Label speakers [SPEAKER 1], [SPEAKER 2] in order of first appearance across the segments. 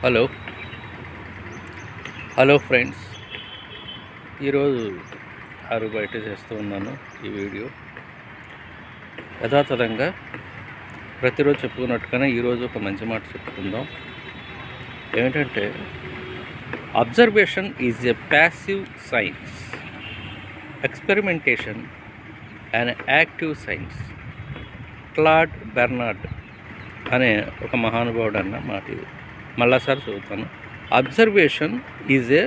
[SPEAKER 1] Hello hello friends. ఈరోజు ఆరు బయట చేస్తూ ఉన్నాను ఈ వీడియో. యథాతథంగా ప్రతిరోజు చెప్పుకున్నట్టుగానే ఈరోజు ఒక మంచి మాట చెప్పుకుందాం. ఏమిటంటే, observation is a passive science, experimentation and active science. Claude Bernard అనే ఒక మహానుభావుడు అన్న మాట ఇది. మళ్ళాసారి చదువుతాను. Observation is a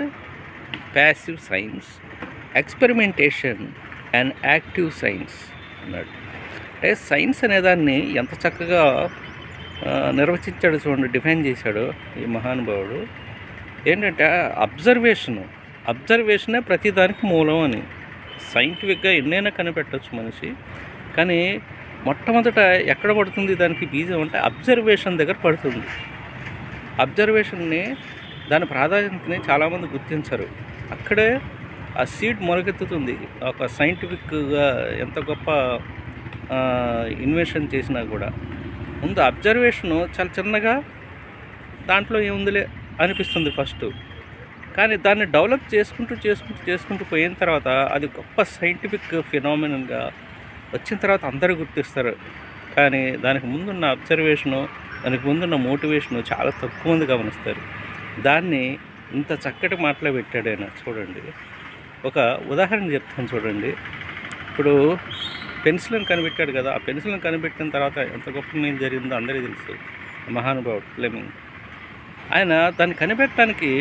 [SPEAKER 1] passive science, experimentation and active science అన్నాడు. అంటే సైన్స్ అనేదాన్ని ఎంత చక్కగా నిర్వచించాడు చూడండి, డిఫైన్ చేశాడు ఈ మహానుభావుడు. ఏంటంటే అబ్జర్వేషనే ప్రతిదానికి మూలం అని. సైంటిఫిక్గా ఎన్నైనా కనిపెట్టవచ్చు మనిషి, కానీ మొట్టమొదట ఎక్కడ పడుతుంది దానికి బీజం అంటే అబ్జర్వేషన్ దగ్గర పడుతుంది. అబ్జర్వేషన్ని, దాని ప్రాధాన్యతని చాలామంది గుర్తించరు. అక్కడే ఆ సీడ్ మొలకెత్తుతుంది. ఒక సైంటిఫిక్గా ఎంత గొప్ప ఇన్వెన్షన్ చేసినా కూడా ముందు అబ్జర్వేషను చాలా చిన్నగా దాంట్లో ఏముందిలే అనిపిస్తుంది ఫస్ట్. కానీ దాన్ని డెవలప్ చేసుకుంటూ పోయిన తర్వాత అది గొప్ప సైంటిఫిక్ ఫినామినన్గా వచ్చిన తర్వాత అందరూ గుర్తిస్తారు. కానీ దానికి ముందున్న అబ్జర్వేషను, దానికి ముందున్న మోటివేషను చాలా తక్కువ మంది గమనిస్తారు. దాన్ని ఇంత చక్కటి మాటలో పెట్టాడు ఆయన. చూడండి, ఒక ఉదాహరణ చెప్తాను చూడండి. ఇప్పుడు పెన్సిల్ని కనిపెట్టాడు కదా, ఆ పెన్సిల్ని కనిపెట్టిన తర్వాత ఎంత గొప్ప మేలు జరిగిందో అందరికీ తెలుసు. మహానుభావుడు ఫ్లెమింగ్. ఆయన దాన్ని కనిపెట్టడానికి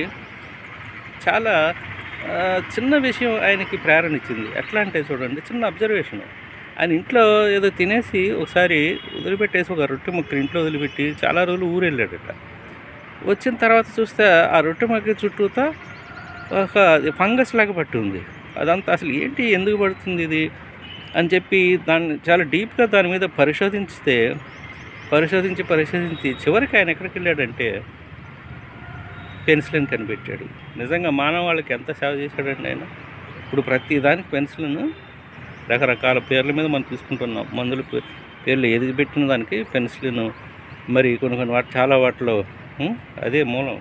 [SPEAKER 1] చాలా చిన్న విషయం ఆయనకి ప్రేరణ ఇచ్చింది. ఎట్లా అంటే చూడండి, చిన్న అబ్జర్వేషను. ఆయన ఇంట్లో ఏదో తినేసి ఒకసారి వదిలిపెట్టేసి, ఒక రొట్టె ముక్క ఇంట్లో వదిలిపెట్టి చాలా రోజులు ఊరు వెళ్ళాడట. వచ్చిన తర్వాత చూస్తే ఆ రొట్టె ముక్క చుట్టూతా ఒక ఫంగస్ లాగా పట్టి ఉంది. అదంతా అసలు ఏంటి, ఎందుకు పడుతుంది ఇది అని చెప్పి దాన్ని చాలా డీప్గా దాని మీద పరిశోధించి చివరికి ఆయన ఎక్కడికి వెళ్ళాడంటే పెన్సిల్ని కనిపెట్టాడు. నిజంగా మానవాళ్ళకి ఎంత సేవ చేశాడండి ఆయన. ఇప్పుడు ప్రతి దానికి పెన్సిల్ను రకరకాల పేర్ల మీద మనం తీసుకుంటున్నాం. మందుల పేర్లు ఏది పెట్టిన దానికి పెన్సిల్ను, మరి కొన్ని చాలా వాటిలో అదే మూలం.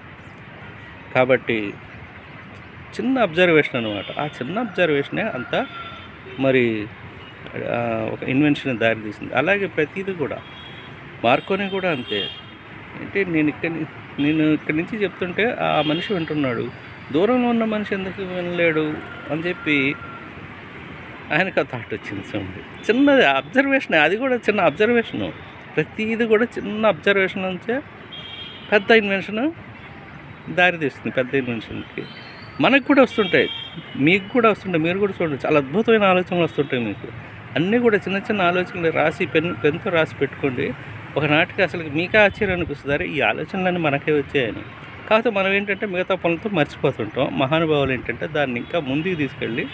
[SPEAKER 1] కాబట్టి చిన్న అబ్జర్వేషన్ అనమాట. ఆ చిన్న అబ్జర్వేషనే అంతా మరి ఒక ఇన్వెన్షన్ దారి తీసింది. అలాగే ప్రతిదీ కూడా, మార్కోని కూడా అంతే. అంటే నేను ఇక్కడి నుంచి చెప్తుంటే ఆ మనిషి వింటున్నాడు, దూరంలో ఉన్న మనిషి ఎందుకు వినలేడు అని చెప్పి ఆయనకు ఆ థాట్ వచ్చింది. చూడండి, చిన్నది అబ్జర్వేషన్, అది కూడా చిన్న అబ్జర్వేషను. ప్రతిది కూడా చిన్న అబ్జర్వేషన్ నుంచే పెద్ద ఇన్వెన్షన్ దారి తీస్తుంది. పెద్ద ఇన్వెన్షన్కి మనకు కూడా వస్తుంటాయి, మీకు కూడా వస్తుంటాయి. మీరు కూడా చూడండి, చాలా అద్భుతమైన ఆలోచనలు వస్తుంటాయి మీకు. అన్నీ కూడా చిన్న చిన్న ఆలోచనలు రాసి పెన్తో రాసి పెట్టుకోండి. ఒకనాటికి అసలు మీకే ఆశ్చర్యం అనిపిస్తుంది, ఈ ఆలోచనలన్నీ మనకే వచ్చాయని. కాకపోతే మనం ఏంటంటే మిగతా పనులతో మర్చిపోతుంటాం. మహానుభావులు ఏంటంటే దాన్ని ఇంకా ముందుకు తీసుకెళ్ళి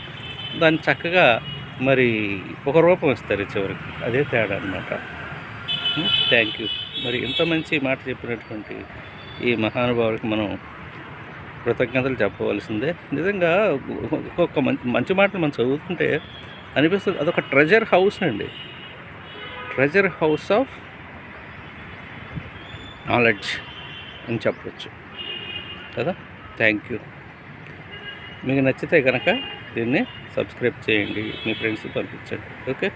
[SPEAKER 1] దాన్ని చక్కగా మరి ఒక రూపం ఇస్తారు చివరికి. అదే తేడా అనమాట. Thank you. మరి ఇంత మంచి మాట చెప్పినటువంటి ఈ మహానుభావుడికి మనం కృతజ్ఞతలు చెప్పవలసిందే. నిజంగా ఒక్కొక్క మంచి మాటలు మనం చదువుతుంటే అనిపిస్తుంది అదొక ట్రెజర్ హౌస్ అండి, ట్రెజర్ హౌస్ ఆఫ్ నాలెడ్జ్ అని చెప్పవచ్చు కదా. Thank you. మీకు నచ్చితే కనుక దీన్ని సబ్స్క్రైబ్ చేయండి, మీ ఫ్రెండ్స్కి పంపించండి. ఓకే.